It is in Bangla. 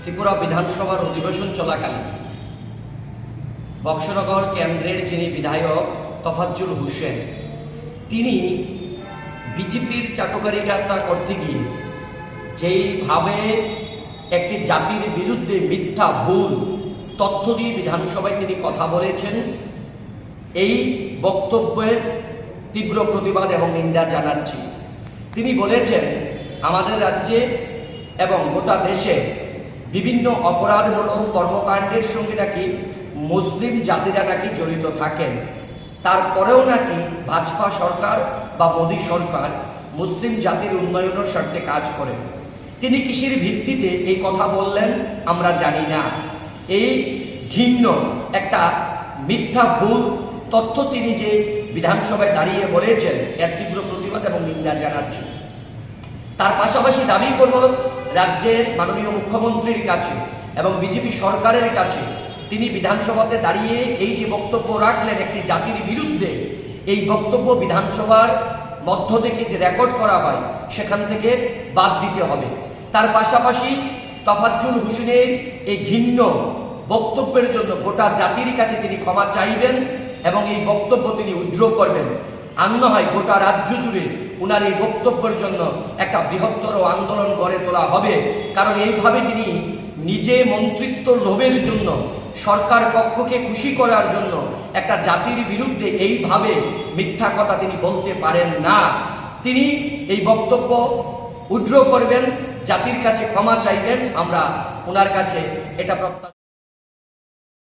ত্রিপুরা বিধানসভার অধিবেশন চলাকালীন বক্সনগর কেন্দ্রের যিনি বিধায়ক তফাজ্জল হোসেন তিনি বিজেপির চাটুকারিতা করতে গিয়ে যেইভাবে একটি জাতির বিরুদ্ধে মিথ্যা ভুল তথ্য দিয়ে বিধানসভায় তিনি কথা বলেছেন, এই বক্তব্যের তীব্র প্রতিবাদ এবং নিন্দা জানাচ্ছি। তিনি বলেছেন আমাদের রাজ্যে এবং গোটা দেশে বিভিন্ন অপরাধমূলক কর্মকাণ্ডের সঙ্গে নাকি মুসলিম জাতিরা নাকি জড়িত থাকেন, তারপরেও নাকি ভাজপা সরকার বা মোদী সরকার মুসলিম জাতির উন্নয়নের স্বার্থে কাজ করে। তিনি কিসের ভিত্তিতে এই কথা বললেন আমরা জানি না। এই ঘৃণ্য একটা মিথ্যা ভুল তথ্য তিনি যে বিধানসভায় দাঁড়িয়ে বলেছেন, এর তীব্র প্রতিবাদ এবং নিন্দা জানাচ্ছি। তার পাশাপাশি দাবি করব রাজ্যের মাননীয় মুখ্যমন্ত্রীর কাছে এবং বিজেপি সরকারের কাছে, তিনি বিধানসভাতে দাঁড়িয়ে এই যে বক্তব্য রাখলেন একটি জাতির বিরুদ্ধে, এই বক্তব্য বিধানসভার মধ্য থেকে যে রেকর্ড করা হয় সেখান থেকে বাদ দিতে হবে। তার পাশাপাশি তফাজ্জল হোসেনের এই ঘৃণ্য বক্তব্যের জন্য গোটা জাতির কাছে তিনি ক্ষমা চাইবেন এবং এই বক্তব্য তিনি উইথড্র করবেন। আর না হয় গোটা রাজ্য জুড়ে উনার এই বক্তব্যের জন্য একটা বৃহত্তর আন্দোলন গড়ে তোলা হবে। কারণ এইভাবে তিনি নিজে মন্ত্রিত্ব লোভের জন্য, সরকার পক্ষকে খুশি করার জন্য একটা জাতির বিরুদ্ধে এইভাবে মিথ্যা কথা তিনি বলতে পারেন না। তিনি এই বক্তব্য উইথড্র করবেন, জাতির কাছে ক্ষমা চাইবেন, আমরা ওনার কাছে এটা প্রত্যাশা